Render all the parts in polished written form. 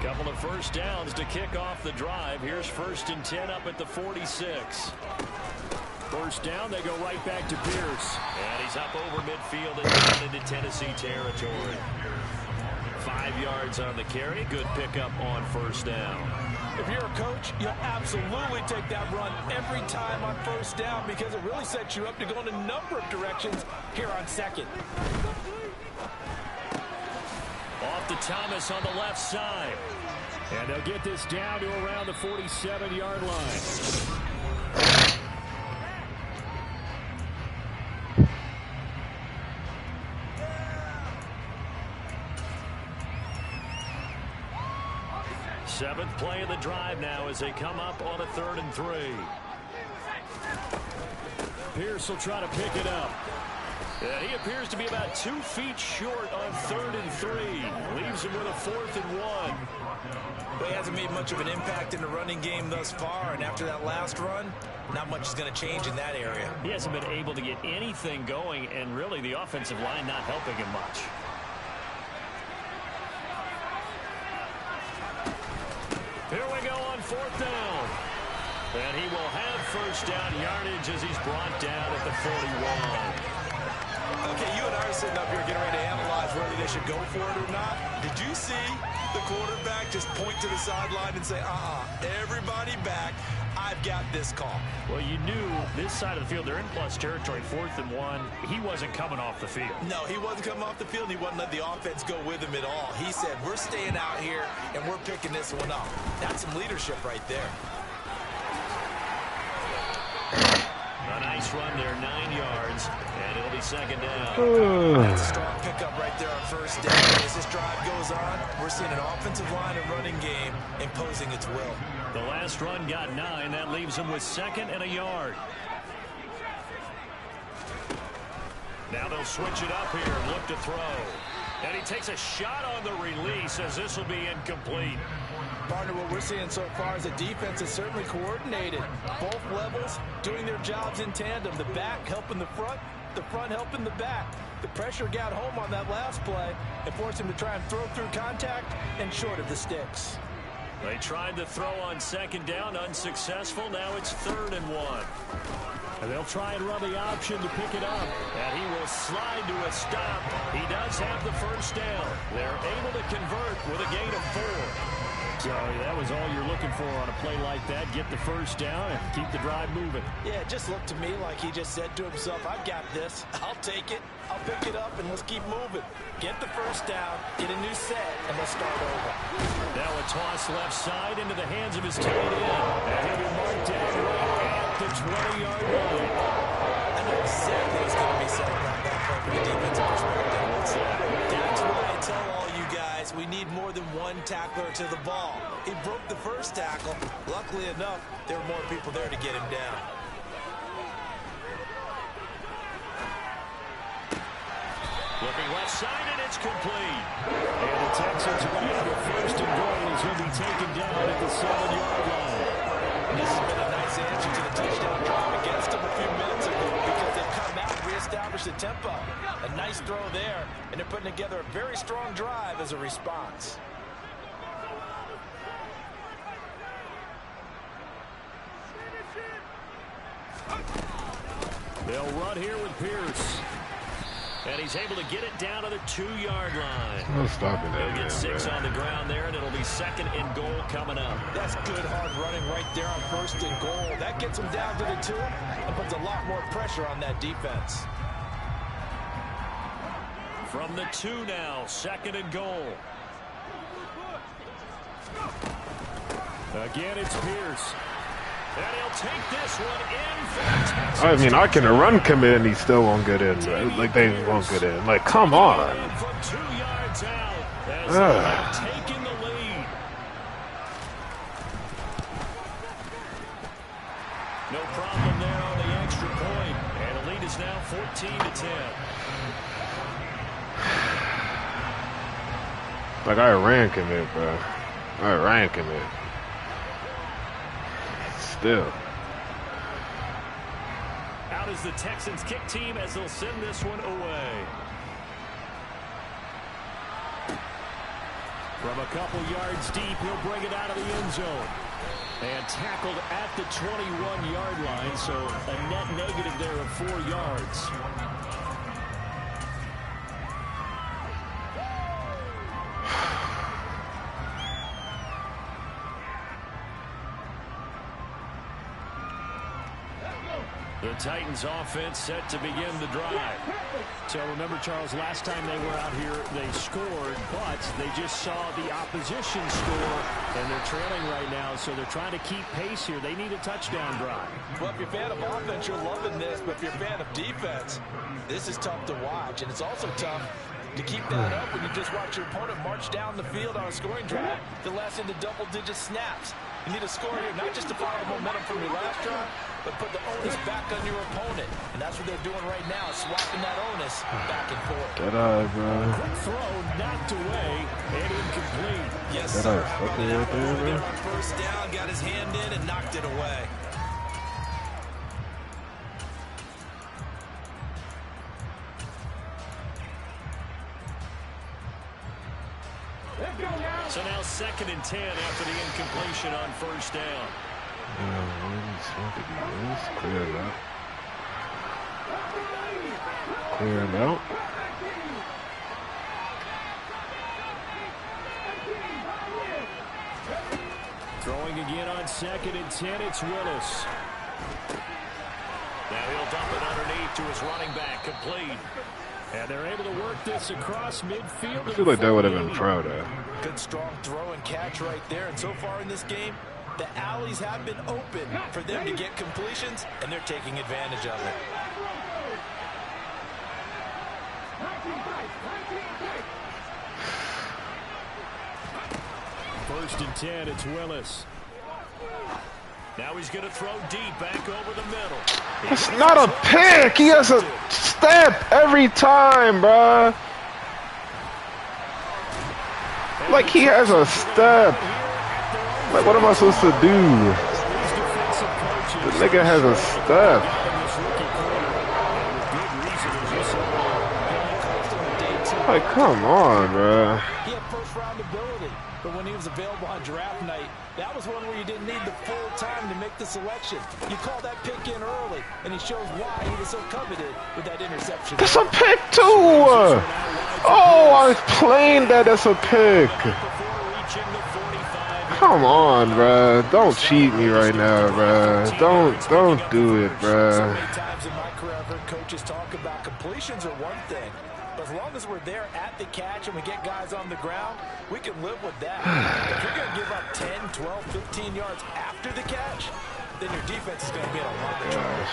Couple of first downs to kick off the drive. Here's 1st and 10 up at the 46. First down, they go right back to Pierce. And he's up over midfield and down into Tennessee territory. 5 yards on the carry. Good pickup on first down. If you're a coach, you'll absolutely take that run every time on first down because it really sets you up to go in a number of directions here on second. Off to Thomas on the left side. And they'll get this down to around the 47-yard line. Seventh play of the drive now as they come up on a 3rd and 3. Pierce will try to pick it up. He appears to be about 2 feet short on 3rd and 3. Leaves him with a 4th and 1. Well, he hasn't made much of an impact in the running game thus far, and after that last run, not much is going to change in that area. He hasn't been able to get anything going, and really the offensive line not helping him much. Here we go on 4th down. And he will have first down yardage as he's brought down at the 41. Okay, you and I are sitting up here getting ready to analyze whether they should go for it or not. Did you see the quarterback just point to the sideline and say, everybody back, I've got this call? Well, you knew this side of the field, they're in plus territory, 4th and 1. He wasn't coming off the field. No, he wasn't coming off the field, and he wasn't letting the offense go with him at all. He said, we're staying out here, and we're picking this one up. That's some leadership right there. A nice run there, 9 yards, and it'll be 2nd down. That's a strong pickup right there on first down. As this drive goes on, we're seeing an offensive line and running game imposing its will. The last run got 9. That leaves him with 2nd and a yard. Now they'll switch it up here and look to throw. And he takes a shot on the release as this will be incomplete. Partner, what we're seeing so far is the defense is certainly coordinated. Both levels doing their jobs in tandem. The back helping the front helping the back. The pressure got home on that last play and forced him to try and throw through contact and short of the sticks. They tried to throw on 2nd down, unsuccessful. Now it's 3rd and 1. And they'll try and run the option to pick it up. And he will slide to a stop. He does have the first down. They're able to convert with a gain of 4. So that was all you're looking for on a play like that. Get the first down and keep the drive moving. Yeah, it just looked to me like he just said to himself, I've got this. I'll take it. I'll pick it up, and let's keep moving. Get the first down, get a new set, and let's start over. Now a toss left side into the hands of his tight end. And he'll be marked down right at the 20-yard line. I know exactly what's going to be said about that play from the defensive perspective. That's why I tell all you guys we need more than one tackler to the ball. He broke the first tackle. Luckily enough, there were more people there to get him down. Looking left side, and it's complete. And the Texans are going to have a 1st and goal as he'll be taken down at the 7-yard line. This has been a nice answer to the touchdown drive against them a few minutes ago because they've come out and reestablished the tempo. A nice throw there, and they're putting together a very strong drive as a response. They'll run here with Pierce. And he's able to get it down to the 2-yard line. No stopping that. He'll get 6 on the ground there, and it'll be 2nd and goal coming up. That's good hard running right there on 1st and goal. That gets him down to the 2 and puts a lot more pressure on that defense. From the 2 now, 2nd and goal. Again, it's Pierce. And he'll take this one in for the Texans. I mean, I can run commit and he still won't get in. Like, they won't get in. Like, come on. From 2 yards out as they have taken the lead. No problem there on the extra point. And the lead is now 14-10. Like, I ran commit, bro. I ran commit. Still. Out is the Texans kick team as they'll send this one away. From a couple yards deep, he'll bring it out of the end zone. And tackled at the 21-yard line, so a net negative there of 4 yards. The Titans offense set to begin the drive. So remember, Charles, last time they were out here, they scored, but they just saw the opposition score, and they're trailing right now, so they're trying to keep pace here. They need a touchdown drive. Well, if you're a fan of offense, you're loving this, but if you're a fan of defense, this is tough to watch, and it's also tough to keep that up when you just watch your opponent march down the field on a scoring drive that lasts into double-digit snaps. You need a score here, not just to follow the momentum from your last drive, but put the onus back on your opponent. And that's what they're doing right now, swapping that onus back and forth. Quick throw, knocked away, and incomplete. Yes, sir. There on first down, got his hand in and knocked it away. So now 2nd and 10 after the incompletion on first down. Clear him out. Clear him out. Throwing again on 2nd and 10, it's Willis. Now he'll dump it underneath to his running back, complete. And they're able to work this across midfield. I feel like that would have been Crowder. Good strong throw and catch right there. And so far in this game, the alleys have been open for them to get completions, and they're taking advantage of it. First and 10, it's Willis. Now he's going to throw deep back over the middle. It's not a pick. He has a step every time, bruh. Like, he has a step. Like, what am I supposed to do? The nigga has a step. Like, come on, bruh. He had first-round ability, but when he was available on draft night, that was one where you didn't need the full time to make the selection. You call that pick in early, and he shows why he was so coveted with that interception. That's a pick, too! Oh, I was playing that as a pick. Come on, bruh. Don't cheat me right now, bruh. Don't do it, bruh. So many times in my career, I've heard coaches talk about completions are one thing. But as long as we're there at the catch and we get guys on the ground, we can live with that. If you're going to give up 10, 12, 15 yards after the catch, then your defense is going to be in a lot of trouble.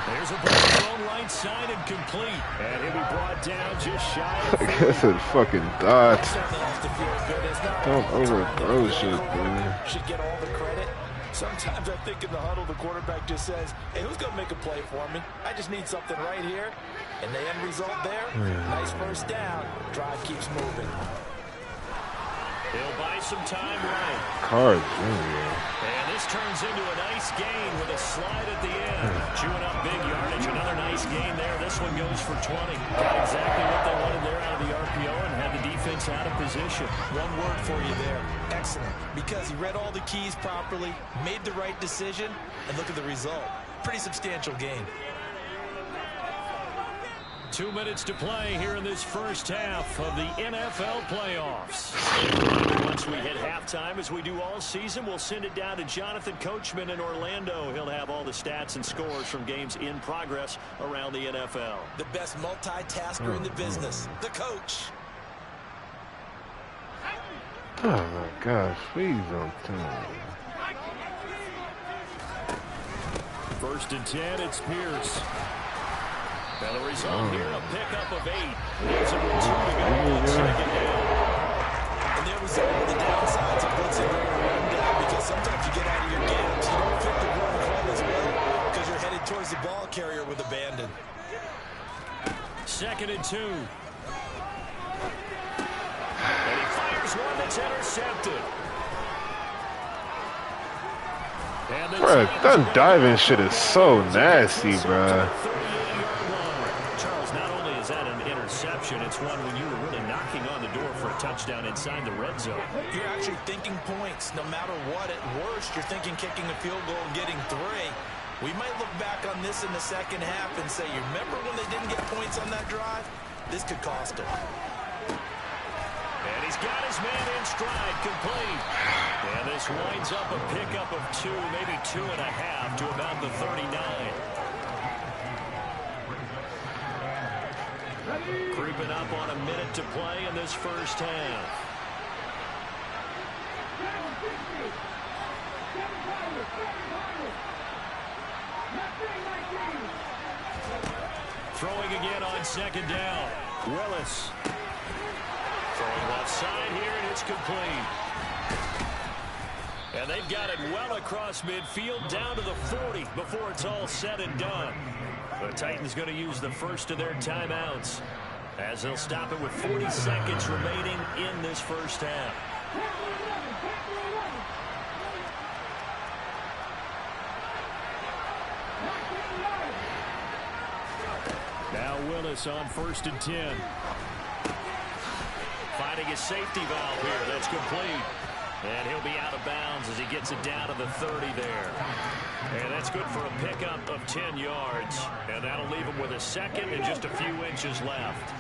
There's a ball thrown right side and complete. And he'll be brought down just shy of I guess it fucking dots. Don't overthrow shit, man. Should get all the credit. Sometimes I think in the huddle, the quarterback just says, hey, who's going to make a play for me? I just need something right here. And the end result there, nice first down. Drive keeps moving. He'll buy some time right. Cards, yeah. And this turns into a nice gain with a slide at the end. Chewing up big yardage. Another nice gain there. This one goes for 20. Got exactly what they wanted there out of the RPO and had the defense out of position. One word for you there. Excellent. Because he read all the keys properly, made the right decision, and look at the result. Pretty substantial gain. 2 minutes to play here in this first half of the NFL playoffs. Once we hit halftime, as we do all season, we'll send it down to Jonathan Coachman in Orlando. He'll have all the stats and scores from games in progress around the NFL. The best multitasker in the business, the coach. Oh my gosh, please don't tell me. First and 10, it's Pierce. Now the result here, a pickup of 8. Leaves him with 2 to go on second down. And there was all the downsides of blitzing during a run down, because sometimes you get out of your gaps. You don't fit the run club as well because you're headed towards the ball carrier with abandon. 2nd and 2. And he fires one that's intercepted. Bruh, that diving shit is so nasty, bruh. Charles, not only is that an interception, it's one when you were really knocking on the door for a touchdown. touchdown inside the red zone. You're actually thinking points. No matter what, at worst, you're thinking kicking a field goal and getting 3. We might look back on this in the second half and say, you remember when they didn't get points on that drive? This could cost them. And he's got his man in stride, complete. And this winds up a pickup of 2, maybe 2.5 to about the 39. Creeping up on a minute to play in this first half. Throwing again on second down. Willis. Throwing left side here, and it's complete. And they've got it well across midfield down to the 40 before it's all said and done. The Titans going to use the first of their timeouts as they'll stop it with 40 seconds remaining in this first half. Now Willis on 1st and 10. Finding his safety valve here. That's complete. And he'll be out of bounds as he gets it down to the 30 there. And that's good for a pickup of 10 yards. And that'll leave him with a second and just a few inches left.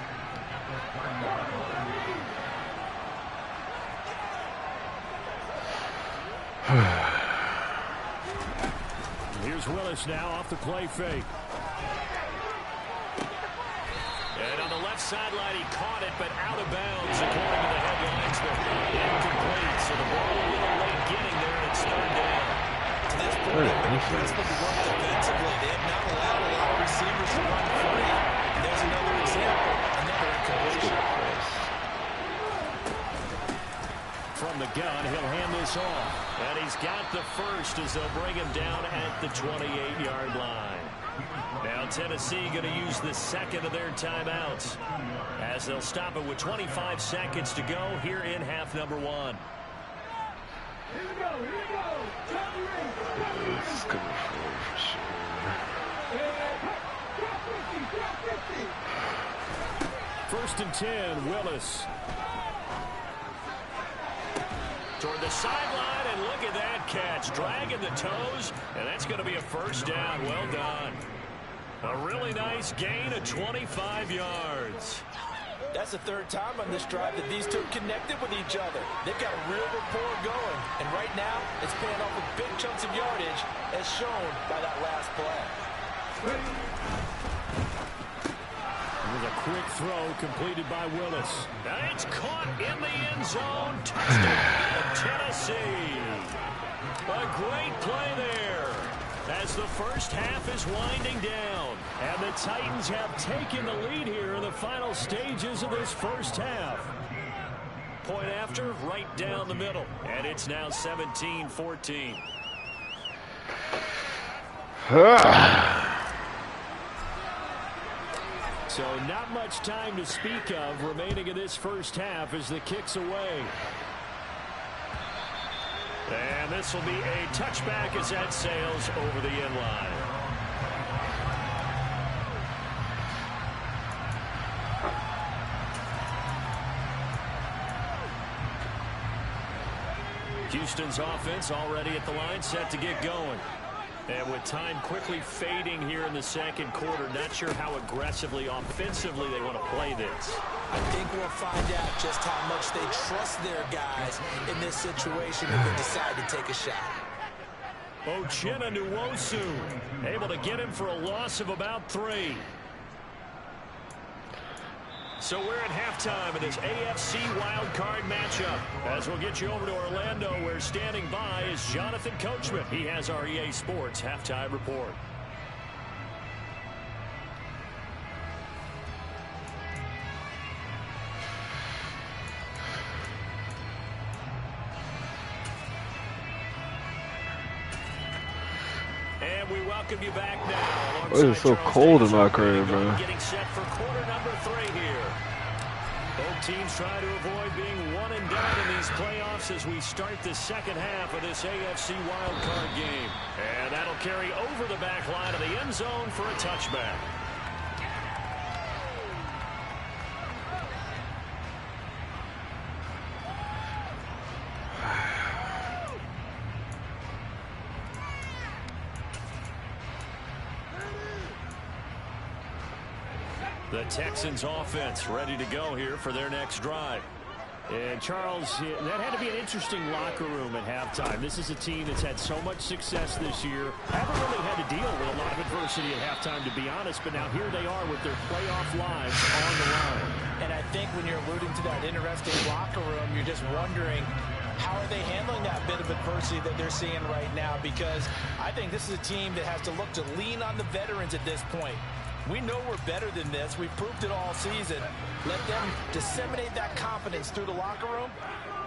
Here's Willis now off the play fake. And on the left sideline, he caught it, but out of bounds, according to the headlines. Incomplete, so the ball a little late getting there, and it's 3rd down. To this point, they've been impressed with the work defensively. They have not allowed a lot of receivers to run free. And there's another example, another incompletion. From the gun, he'll hand this off. And he's got the first as they'll bring him down at the 28-yard line. Now Tennessee going to use the second of their timeouts as they'll stop it with 25 seconds to go here in half number 1. Here we go. This is going to be for sure. 1st and 10, Willis. Toward the sideline, and look at that catch. Dragging the toes, and that's going to be a first down. Well done. A really nice gain of 25 yards. That's the 3rd time on this drive that these two connected with each other. They've got a real rapport going, and right now it's paying off with big chunks of yardage as shown by that last play. With a quick throw completed by Willis. And it's caught in the end zone. Touchdown, Tennessee. A great play there as the first half is winding down. And the Titans have taken the lead here in the final stages of this first half. Point after, right down the middle. And it's now 17-14. So not much time to speak of remaining in this first half as the kick's away. And this will be a touchback as that sails over the end line. Houston's offense already at the line, set to get going. And with time quickly fading here in the second quarter, not sure how aggressively, offensively they want to play this. I think we'll find out just how much they trust their guys in this situation if they decide to take a shot. Uchenna Nwosu able to get him for a loss of about 3. So we're at halftime in this AFC wildcard matchup. As we'll get you over to Orlando, where standing by is Jonathan Coachman. He has our EA Sports halftime report. And we welcome you back now. It is so cold in my crib, bro. Getting set for quarter number 3 here. Both teams try to avoid being one and done in these playoffs as we start the second half of this AFC wildcard game. And that'll carry over the back line of the end zone for a touchback. The Texans offense ready to go here for their next drive. And Charles, that had to be an interesting locker room at halftime. This is a team that's had so much success this year. Haven't really had to deal with a lot of adversity at halftime, to be honest. But now here they are with their playoff lives on the line. And I think when you're alluding to that interesting locker room, you're just wondering, how are they handling that bit of adversity that they're seeing right now? Because I think this is a team that has to look to lean on the veterans at this point. We know we're better than this. We've proved it all season. Let them disseminate that confidence through the locker room.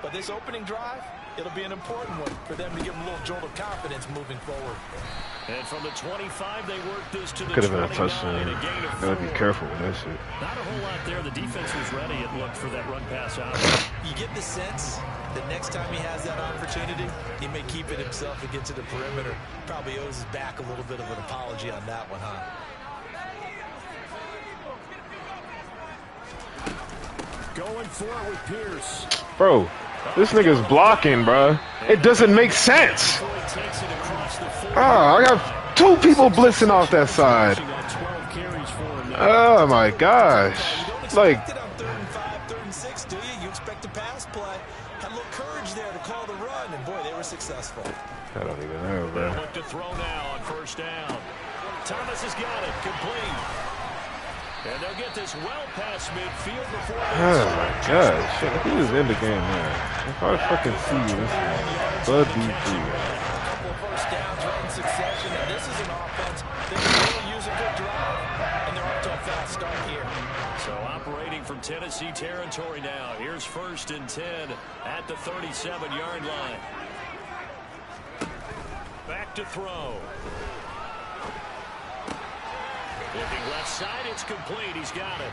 But this opening drive, it'll be an important one for them to give them a little jolt of confidence moving forward. And from the 25, they worked this to the 29. Could have been a touchdown. Gotta be careful with that shit. Not a whole lot there. The defense was ready, it looked, for that run pass out. You get the sense that next time he has that opportunity, he may keep it himself and get to the perimeter. Probably owes his back a little bit of an apology on that one, huh? Going for it with Pierce. Bro, this nigga's blocking, bro. It doesn't make sense. I got two people blitzing off that side. Oh my gosh. Like, on 3rd and 5, 3rd and 6, do you? You expect a pass play. Had a little courage there to call the run, and boy, they were successful. I don't even know, bro. Look to throw now on 1st down. Thomas has got it, complete. And they'll get this well past midfield before. Oh my gosh, shit, he was in the game, man. If I fucking see you, this is Bud B3. A couple of 1st downs right in succession, and this is an offense that can really use a good drive, and they're off to a fast start here. So operating from Tennessee territory now. Here's 1st and 10 at the 37-yard line. Back to throw. Looking left side, it's complete. He's got it.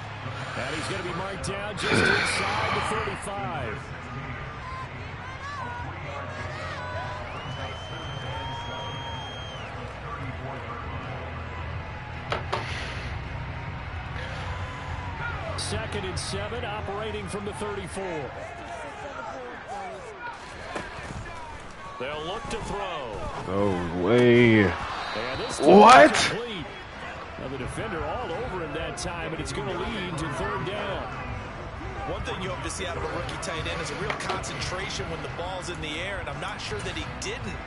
And he's going to be marked down just inside the 35. Second and 7, operating from the 34. They'll look to throw. No way. What? Now the defender all over him that time, and it's going to lead to 3rd down. One thing you hope to see out of a rookie tight end is a real concentration when the ball's in the air, and I'm not sure that he didn't,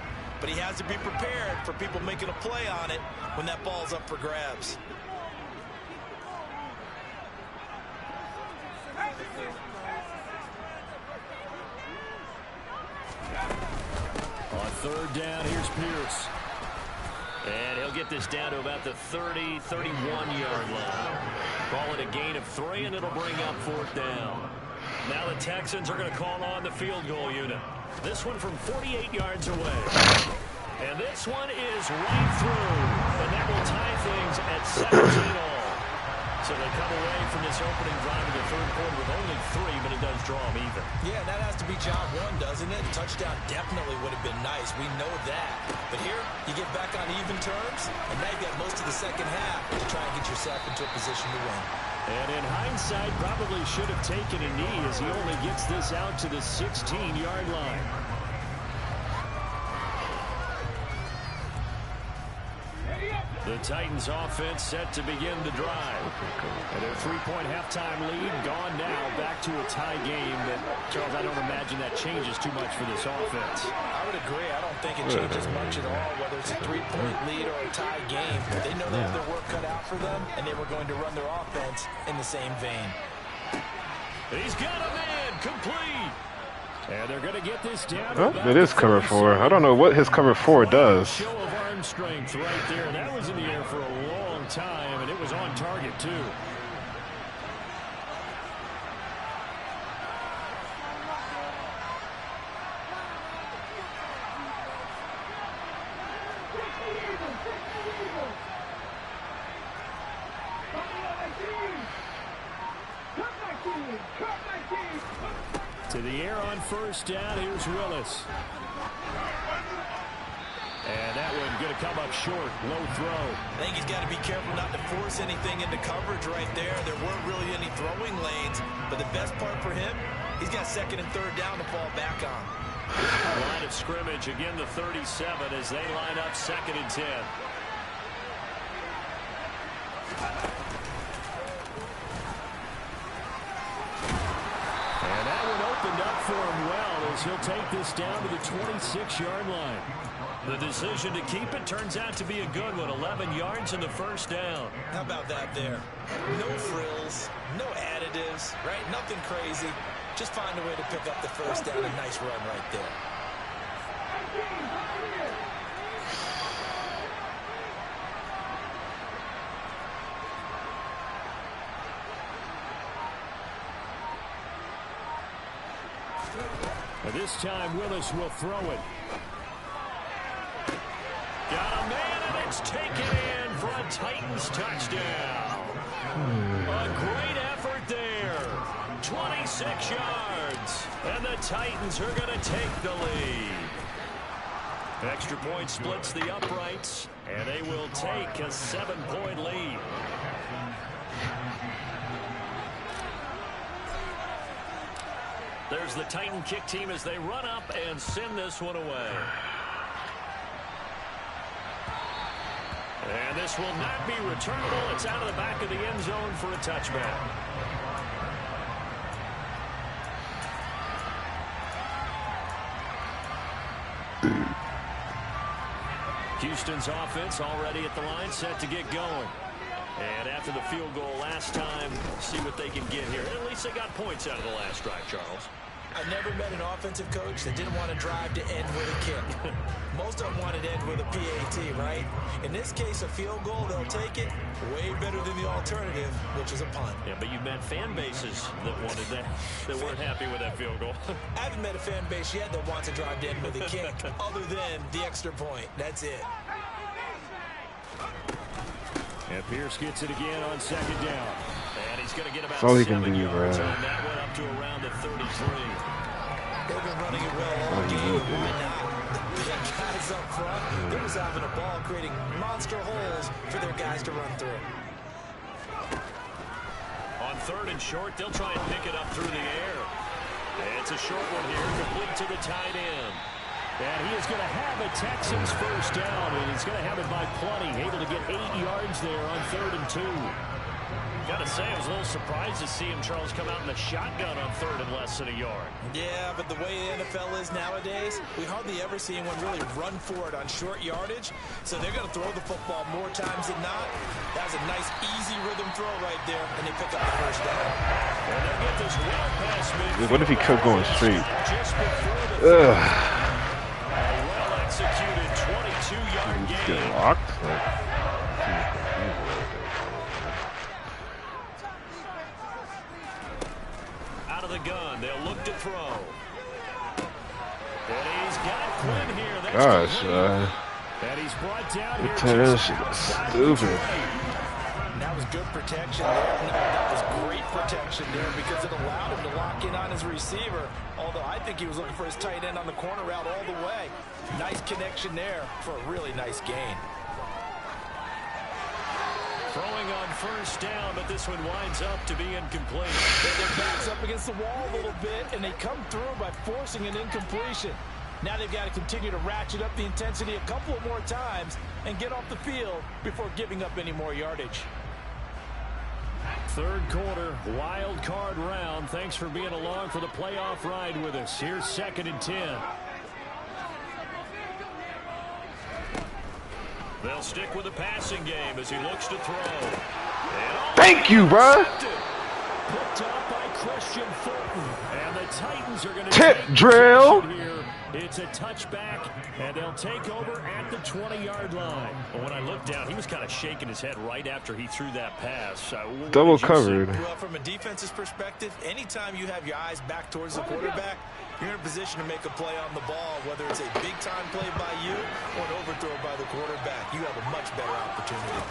but he has to be prepared for people making a play on it when that ball's up for grabs. On 3rd down, here's Pierce. And he'll get this down to about the 30, 31-yard line. Call it a gain of 3, and it'll bring up 4th down. Now the Texans are going to call on the field goal unit. This one from 48 yards away. And this one is right through. And that will tie things at 17 all. So they come away from this opening drive in the 3rd quarter with only 3, but it does draw them even. Yeah, that has to be job one, doesn't it? Touchdown definitely would have been nice. We know that. But here, you get back on even terms, and now you've got most of the second half to try and get yourself into a position to win. And in hindsight, probably should have taken a knee as he only gets this out to the 16-yard line. The Titans offense set to begin the drive. And their 3-point halftime lead gone now, back to a tie game. That, Charles, I don't imagine that changes too much for this offense. I would agree. I don't think it changes much at all, whether it's a 3-point lead or a tie game. They know they have their work cut out for them, and they were going to run their offense in the same vein. He's got a man, complete. And they're going to get this down. Oh, it is cover 4. I don't know what his cover 4 does. Show of arm strength right there. That was in the air for a long time, and it was on target too. To the air on 1st down. Here's Willis. And that one going to come up short. Low throw. I think he's got to be careful not to force anything into coverage right there. There weren't really any throwing lanes. But the best part for him, he's got 2nd and 3rd down to fall back on. Line of scrimmage, again the 37 as they line up 2nd and 10. for him well as he'll take this down to the 26-yard line. The decision to keep it turns out to be a good one. 11 yards in the first down. How about that there? No frills, no additives, right? Nothing crazy. Just find a way to pick up the first down. A nice run right there. This time Willis will throw it. Got a man, and it's taken in for a Titans touchdown. A great effort there. 26 yards. And the Titans are going to take the lead. Extra point splits the uprights, and they will take a 7-point lead. There's the Titan kick team as they run up and send this one away. And this will not be returnable. It's out of the back of the end zone for a touchback. Houston's offense already at the line, set to get going. And after the field goal last time, see what they can get here. At least they got points out of the last drive, Charles. I never met an offensive coach that didn't want to drive to end with a kick. Most of them wanted to end with a PAT, right? In this case, a field goal, they'll take it. Way better than the alternative, which is a punt. Yeah, but you've met fan bases that wanted that, that weren't happy with that field goal. I haven't met a fan base yet that wants to drive to end with a kick, other than the extra point. That's it. And Pierce gets it again on second down. And he's going to get about all he 7 can do, yards bro. on that one up to around the 33. They've been running it well all game. Why not? The big guys up front, they're just having a ball, creating monster holes for their guys to run through. On third and short, they'll try and pick it up through the air. It's a short one here, complete to the tight end. And he is going to have a Texans first down, and he's going to have it by plenty. Able to get 8 yards there on 3rd and 2. Got to say, I was a little surprised to see him, Charles, come out in the shotgun on 3rd and less than a yard. Yeah, but the way the NFL is nowadays, we hardly ever see anyone really run for it on short yardage. So they're going to throw the football more times than not. That was a nice, easy rhythm throw right there, and they pick up the first down. And they'll get this well past midfield. What if he kept going straight? Just before the well-executed 22-yard Get gain. locked? Out of the gun, they'll look to throw. And he's got Quinn here. That's Gosh, and he's brought down here. that shit is stupid. That was good protection there. No, that was great protection there because it allowed him to lock in on his receiver. Although I think he was looking for his tight end on the corner route all the way. Nice connection there for a really nice gain. Throwing on first down, but this one winds up to be incomplete. Their back's up against the wall a little bit, and they come through by forcing an incompletion. Now they've got to continue to ratchet up the intensity a couple of more times and get off the field before giving up any more yardage. Third quarter, wild card round. Thanks for being along for the playoff ride with us. Here's 2nd and 10. They'll stick with the passing game as he looks to throw. Thank you, bro. Picked up by Christian Fulton. And the Titans are going to Tip take drill. here. It's a touchback, and they'll take over at the 20-yard line. But when I looked down, he was kind of shaking his head right after he threw that pass. Double covered. Well, from a defense's perspective, anytime you have your eyes back towards the quarterback, you're in a position to make a play on the ball, whether it's a big-time play by you or an overthrow by the quarterback. You have a much better opportunity.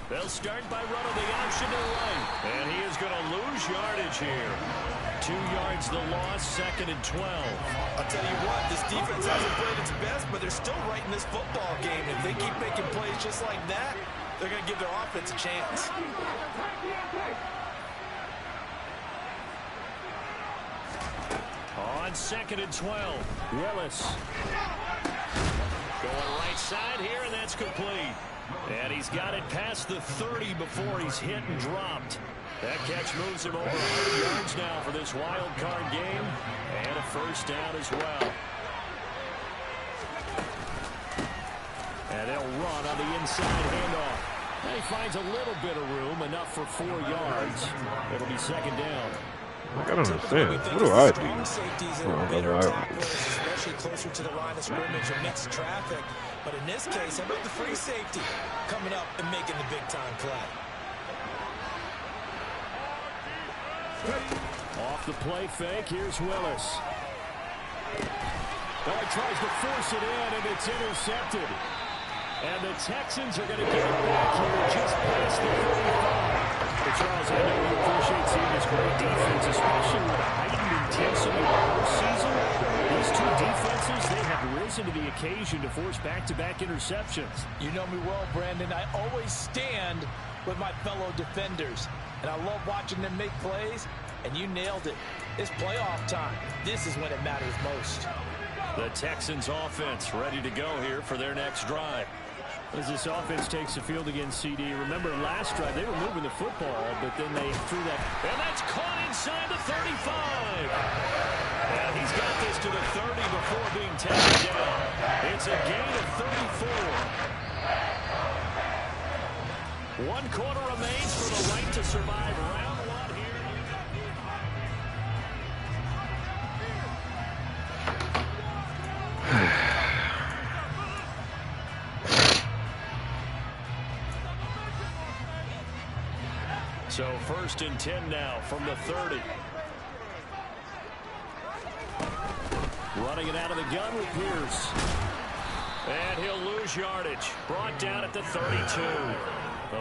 They'll start by running the option to the right. And he is going to lose yardage here. 2 yards the loss, 2nd and 12. I'll tell you what, this defense hasn't played its best, but they're still right in this football game. If they keep making plays just like that, they're going to give their offense a chance. On 2nd and 12, Willis. Going right side here, and that's complete. And he's got it past the 30 before he's hit and dropped. That catch moves him over 100 yards now for this wild card game. And a first down as well. And they'll run on the inside handoff. And he finds a little bit of room, enough for 4 yards. It'll be second down. I don't understand. What do I do? Especially closer to the line of scrimmage or mixed traffic. But in this case, how about the free safety coming up and making the big-time play? Off the play fake, here's Willis. Oh, he tries to force it in, and it's intercepted. And the Texans are going to get it back here just past the 35. But Charles, I know you appreciate seeing this great defense, especially with a heightened intensity in the postseason. These two defenses, they have risen to the occasion to force back-to-back interceptions. You know me well, Brandon. I always stand with my fellow defenders. And I love watching them make plays, and you nailed it. It's playoff time. This is when it matters most. The Texans offense ready to go here for their next drive. As this offense takes the field against CD, remember last drive they were moving the football, but then they threw that. And that's caught inside the 35. And he's got this to the 30 before being taken down. It's a gain of 34. 1 quarter remains for the right to survive round 1 here. So 1st and 10 now from the 30. Running it out of the gun with Pierce. And he'll lose yardage. Brought down at the 32.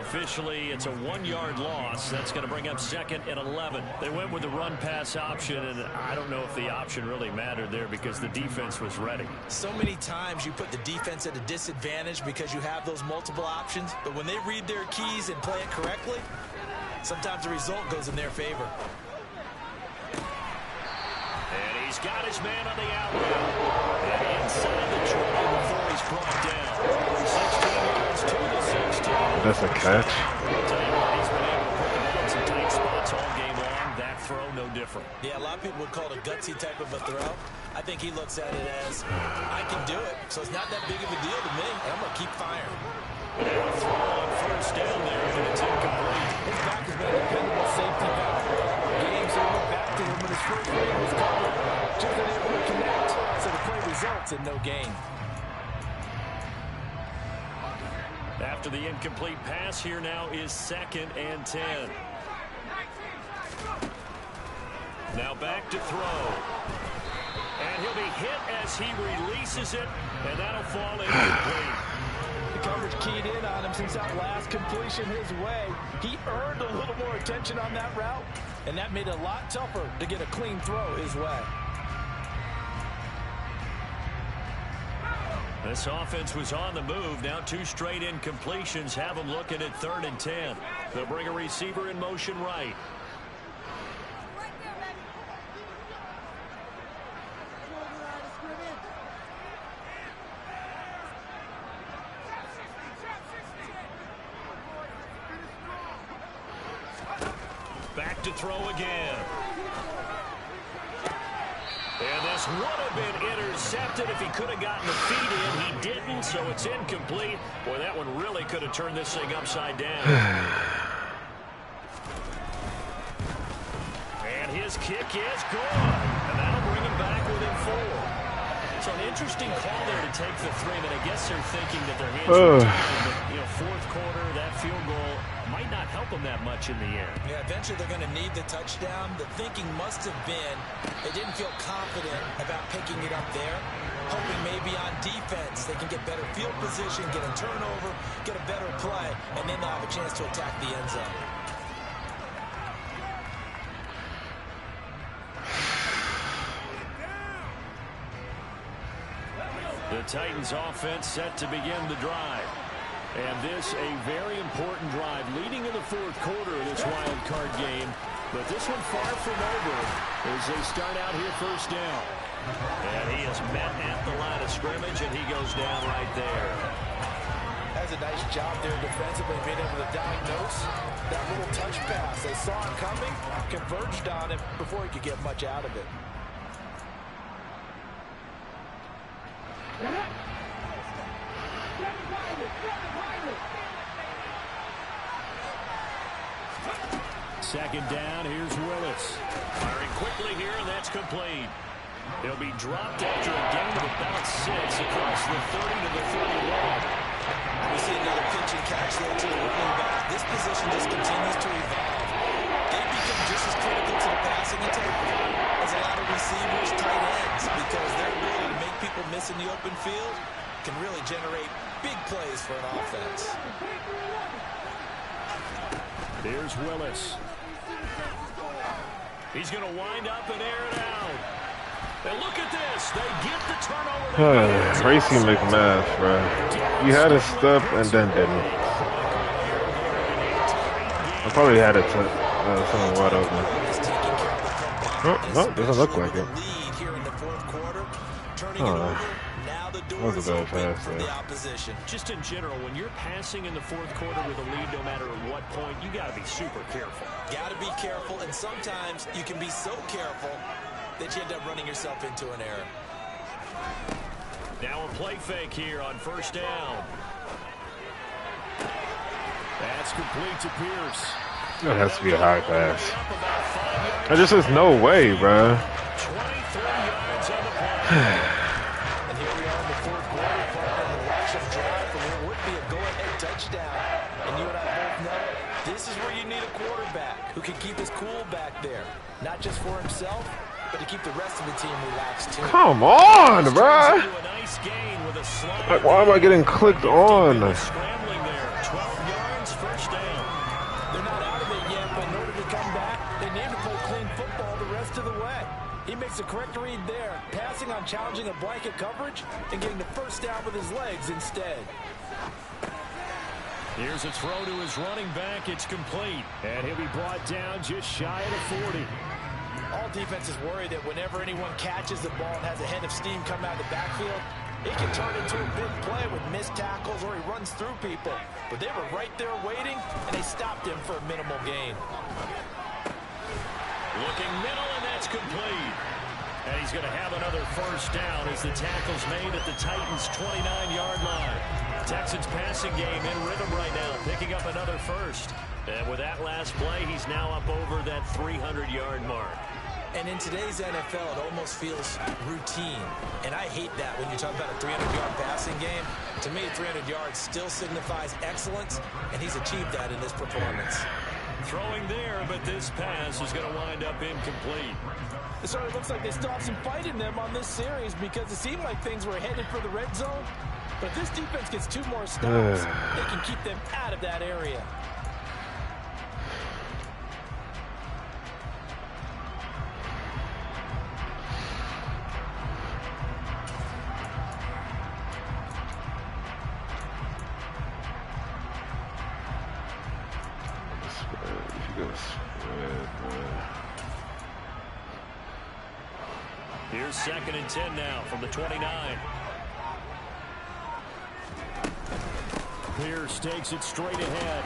Officially, it's a 1-yard loss. That's going to bring up 2nd and 11. They went with the run-pass option, and I don't know if the option really mattered there because the defense was ready. So many times you put the defense at a disadvantage because you have those multiple options, but when they read their keys and play it correctly, sometimes the result goes in their favor. And he's got his man on the out route. And inside the 20 before he's brought down. 16 yards to the 16. That's a catch. I'll tell you what, he's been able to put the ball in some tight spots all game long. That throw, no different. Yeah, a lot of people would call it a gutsy type of a throw. I think he looks at it as, I can do it, so it's not that big of a deal to me, and I'm going to keep firing. And a throw on first down there, and it's incomplete. His back has been a dependable safety valve. Games that went back to him when his first play was called. Just unable to connect, so the play results in no gain. After the incomplete pass, here now is 2nd and 10. Now back to throw. And he'll be hit as he releases it, and that'll fall incomplete. The coverage keyed in on him since that last completion his way. He earned a little more attention on that route, and that made it a lot tougher to get a clean throw his way. This offense was on the move. Now 2 straight incompletions have them looking at 3rd and 10. They'll bring a receiver in motion right. Back to throw again. And this would have been intercepted if he could have gotten the feet in. He didn't, so it's incomplete. Boy, that one really could have turned this thing upside down. And his kick is good. And that'll bring him back within 4. So an interesting call there to take the 3, but I guess they're thinking that their hands are tied. But, you know, 4th quarter, that field goal might not help them that much in the end. Yeah, eventually they're going to need the touchdown. The thinking must have been they didn't feel confident about picking it up there, hoping maybe on defense they can get better field position, get a turnover, get a better play, and then they'll have a chance to attack the end zone. The Titans offense set to begin the drive. And this a very important drive leading in the 4th quarter of this wild card game. But this one far from over as they start out here first down. And he is met at the line of scrimmage, and he goes down right there. As does a nice job there defensively, being able to diagnose that little touch pass. They saw it coming, converged on him before he could get much out of it. Second down, here's Willis. Firing quickly here, and that's complete. He'll be dropped after a gain of about 6 across the 30 to the 31. We see another pitch and catch there to the running back. This position just continues to evolve. They become just as critical to the passing attack as a lot of receivers, tight ends, because their ability to make people miss in the open field can really generate big plays for an offense. Here's Willis. He's going to wind up and air it out. And look at this. They get the turnover. Tracy McMath, bro. You had a step and then didn't. I probably had it something wide open. No, doesn't look like it. That was a bad pass there. Just in general, when you're passing in the fourth quarter with a lead, no matter at what point, you got to be super careful. Got to be careful, and sometimes you can be so careful that you end up running yourself into an error. Now a play fake here on first down. That's complete to Pierce. That has to be a high pass. There just is no way, bro. 23 yards on the play. And here we are in the fourth quarter, following the rush of drive from what would be a go-ahead touchdown. And you and I both know this is where you need a quarterback who can keep his cool back there, not just for himself, but to keep the rest of the team relaxed too. Come on, bro. Like, why am I getting clicked on? Scrambling there, 12 yards, first down. They're not out of it yet, but in order to come back, they need to play clean football the rest of the way. He makes a correct read there, passing on challenging a blanket coverage and getting the first down with his legs instead. Here's a throw to his running back. It's complete, and he'll be brought down just shy of the 40. All defenses worry that whenever anyone catches the ball and has a head of steam come out of the backfield, it can turn into a big play with missed tackles or he runs through people. But they were right there waiting, and they stopped him for a minimal gain. Looking middle, and that's complete. And he's going to have another first down as the tackle's made at the Titans' 29-yard line. Texans passing game in rhythm right now, picking up another first. And with that last play, he's now up over that 300-yard mark. And in today's NFL, it almost feels routine. And I hate that when you talk about a 300-yard passing game. To me, 300 yards still signifies excellence, and he's achieved that in this performance. Throwing there, but this pass is going to wind up incomplete. It sort of looks like they still have some fight in them on this series because it seemed like things were headed for the red zone. But if this defense gets 2 more stops, they can keep them out of that area. Here's 2nd and 10 now from the 29. Pierce takes it straight ahead.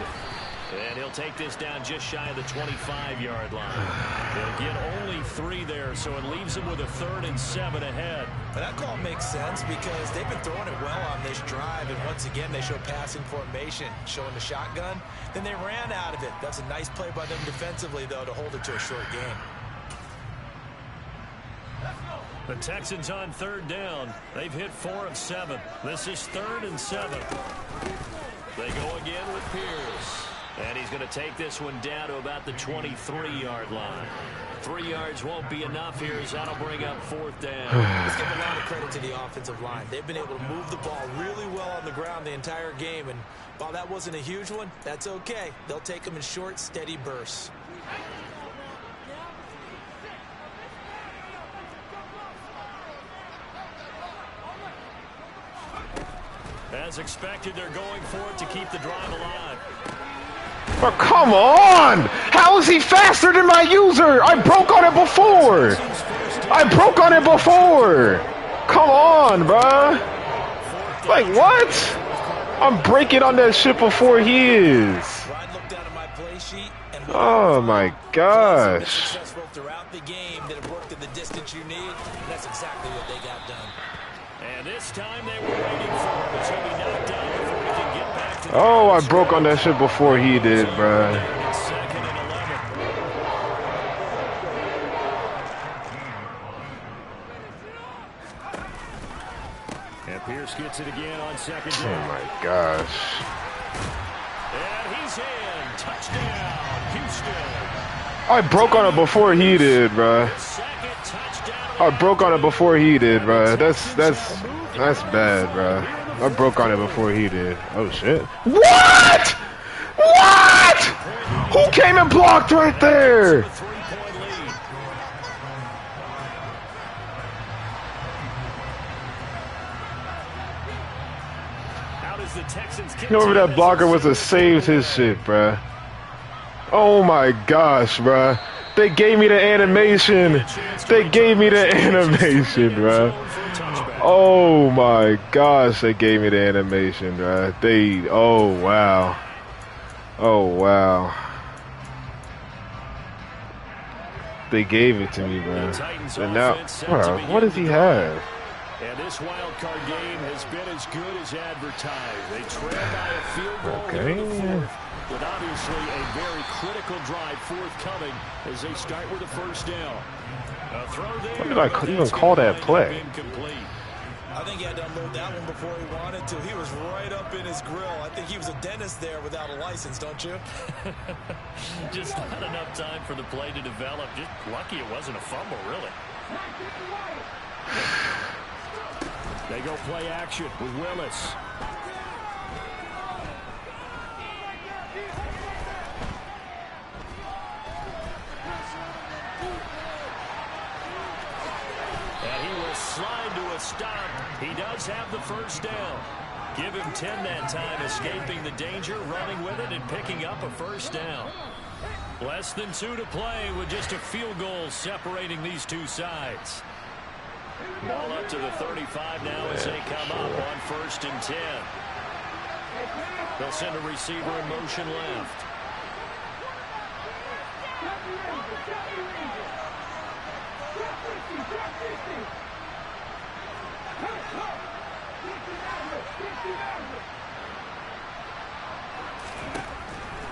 And he'll take this down just shy of the 25-yard line. He'll get only 3 there, so it leaves him with a 3rd and 7 ahead. And that call makes sense because they've been throwing it well on this drive. And once again, they show passing formation, showing the shotgun. Then they ran out of it. That's a nice play by them defensively, though, to hold it to a short gain. The Texans on 3rd down. They've hit 4 of 7. This is 3rd and 7. They go again with Pierce. And he's going to take this one down to about the 23-yard line. 3 yards won't be enough here as that'll bring up 4th down. Let's give a lot of credit to the offensive line. They've been able to move the ball really well on the ground the entire game. And while that wasn't a huge one, that's okay. They'll take them in short, steady bursts. As expected, they're going for it to keep the drive alive. Oh, come on! How is he faster than my user? I broke on it before! Come on, bruh! Like, what? I'm breaking on that shit before he is. Oh my gosh. Successful throughout the game that have worked at the distance you need. That's exactly what they got done. And this time they were waiting for him, but he'll be knocked down before he can get back to the Oh, I broke on that shit before he did, bruh. second and 11. And Pierce gets it again on second down. Oh my gosh. And he's in. Touchdown, Houston. I broke on it before he did, bruh. Second touchdown. I broke on it before he did, bruh. That's bad, bruh. I broke on it before he did. Oh shit. What? What? Who came and blocked right there? Three-point lead. How does the Texans Whoever that blocker was that saved his shit, bruh. Oh my gosh, bruh. They gave me the animation. They gave me the animation, bruh. Oh my gosh, they gave me the animation, bruh. Oh wow. Oh wow. They gave it to me, bruh. And now, bruh, what does he have? And this wild card game has been as good as advertised. They trail by a field goal here in the fourth, with obviously a very critical drive forthcoming as they start with a first down. A throw there. What did I even call that play? Incomplete. I think he had to unload that one before he wanted to. He was right up in his grill. I think he was a dentist there without a license, don't you? Just not enough time for the play to develop. Just lucky it wasn't a fumble, really. They go play action with Willis. And he will slide to a stop. He does have the first down. Give him 10 that time, escaping the danger, running with it, and picking up a first down. Less than 2 to play with just a field goal separating these two sides. Ball up to the 35 now as they come up on 1st and 10. They'll send a receiver in motion left.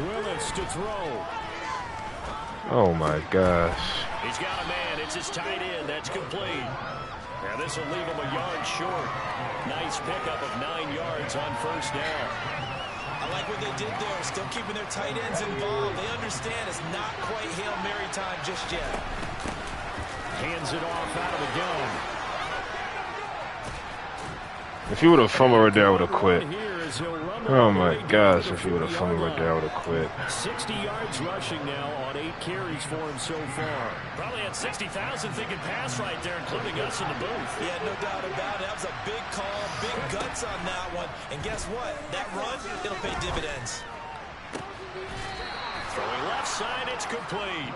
Willis to throw. Oh my gosh. He's got a man. It's his tight end. That's complete. And this will leave him a yard short. Nice pickup of 9 yards on 1st down. I like what they did there. Still keeping their tight ends involved. They understand it's not quite Hail Mary time just yet. Hands it off out of the gun. If he would have fumbled right there, I would have quit. Oh my gosh, if he would have fumbled right there, I would have quit. 60 yards rushing now on 8 carries for him so far. Probably had 60,000 thinking pass right there, including us in the booth. Yeah, no doubt about it. That was a big call, big guts on that one. And guess what? That run, it'll pay dividends. Throwing left side, it's complete.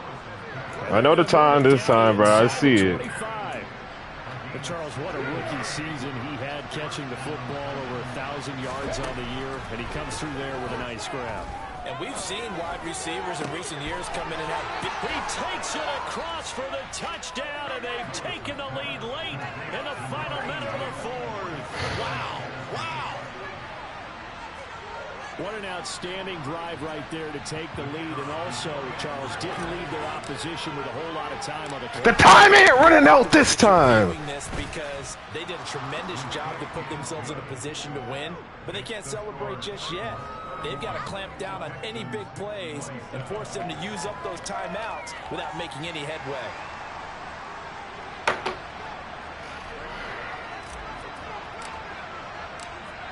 I know the time this time, bro. I see it. But Charles, what a rookie season he had, catching the football over 1,000 yards on the year, and he comes through there with a nice grab. And we've seen wide receivers in recent years come in and have big... He takes it across for the touchdown, and they've taken the lead late in the final minute of the fourth. Wow. Wow. What an outstanding drive right there to take the lead, and also, Charles, didn't leave their opposition with a whole lot of time on the clock. The time ain't running out this time. This because they did a tremendous job to put themselves in a position to win, but they can't celebrate just yet. They've got to clamp down on any big plays and force them to use up those timeouts without making any headway.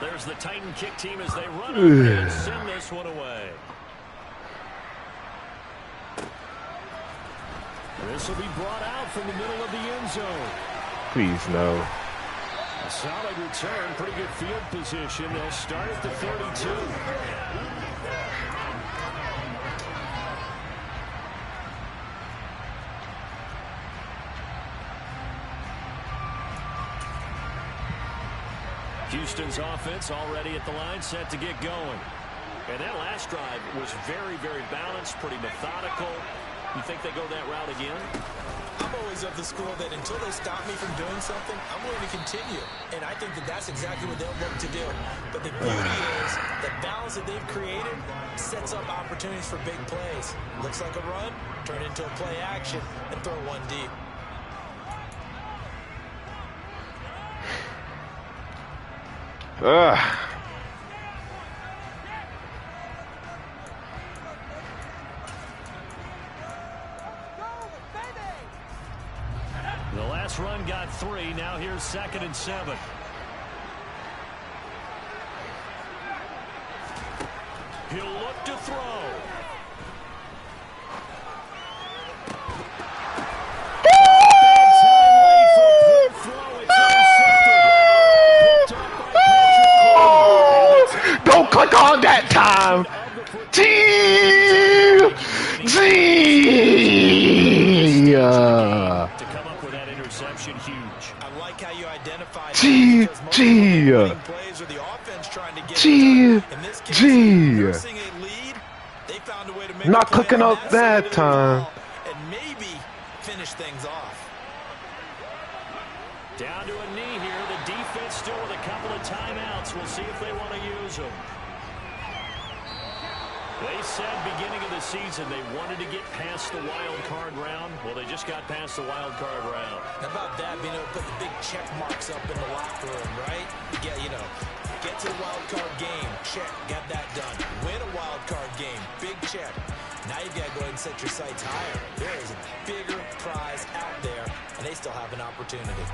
There's the Titan kick team as they run up and send this one away. This will be brought out from the middle of the end zone. Please, no. A solid return, pretty good field position. They'll start at the 32. Houston's offense already at the line, set to get going. And that last drive was very, very balanced, pretty methodical. You think they go that route again? I'm always of the school that until they stop me from doing something, I'm willing to continue. And I think that that's exactly what they'll look to do. But the beauty is the balance that they've created sets up opportunities for big plays. Looks like a run, turn into a play action, and throw one deep. The last run got 3. Now here's 2nd and 7. He'll look to throw. Don't click on that time. To come up with that interception, huge. I like how you identified G. plays or the offense trying to get in this case, nursing a lead, they found a way to make Not clicking up that time. And maybe finish things off. Down to a knee here. The defense still with a couple of timeouts. We'll see if they want to use them. They said beginning of the season they wanted to get past the wild card round. Well, they just got past the wild card round. How about that, being able to put the big check marks up in the locker room, right? Yeah, you know, get to the wild card game, check, got that done. Win a wild card game, big check. Now you got to go ahead and set your sights higher. There is a bigger prize out there, and they still have an opportunity.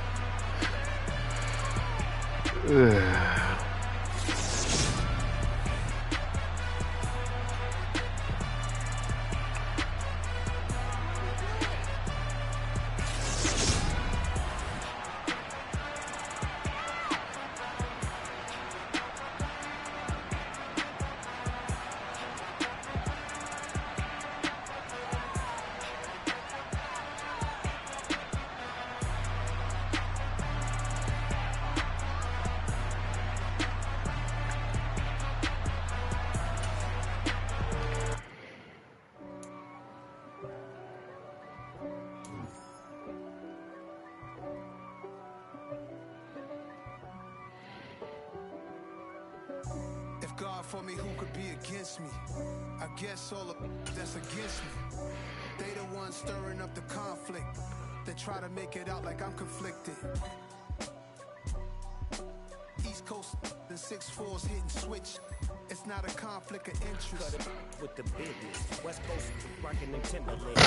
God for me, who could be against me? I guess all of that's against me. They the ones stirring up the conflict. They try to make it out like I'm conflicted. East Coast, the 6'4s hitting switch. It's not a conflict of interest. Cut it with the business. West Coast rocking them Timberlands,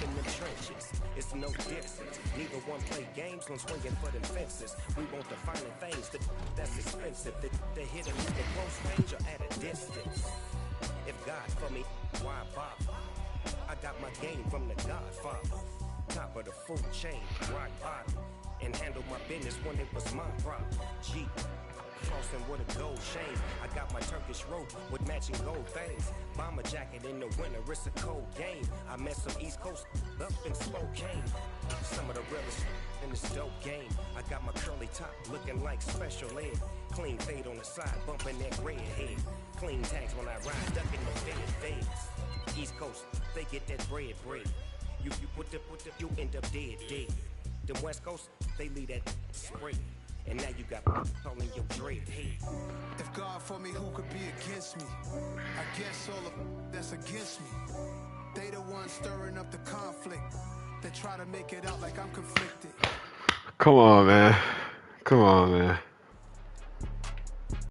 in them trenches. It's no distance. Neither one play games, no swinging for them fences. We want the finer things that's expensive. The hidden is the close range or at a distance. If God for me, why bother? I got my game from the Godfather. Top of the food chain, rock bottom. And handle my business when it was my problem. G. Crossing with a gold chain. I got my Turkish rope with matching gold things. Bomber jacket in the winter, it's a cold game. I met some East Coast up in Spokane. Some of the realest in this dope game. I got my curly top looking like special ed. Clean fade on the side, bumping that red head. Clean tags when I ride, duck in the feds. East Coast, they get that bread. You put the, you end up dead. Them West Coast, they leave that spray. And now you got calling your dread head. If God for me, who could be against me? I guess all of that's against me. They the ones stirring up the conflict. They try to make it out like I'm conflicted. Come on, man. Come on, man.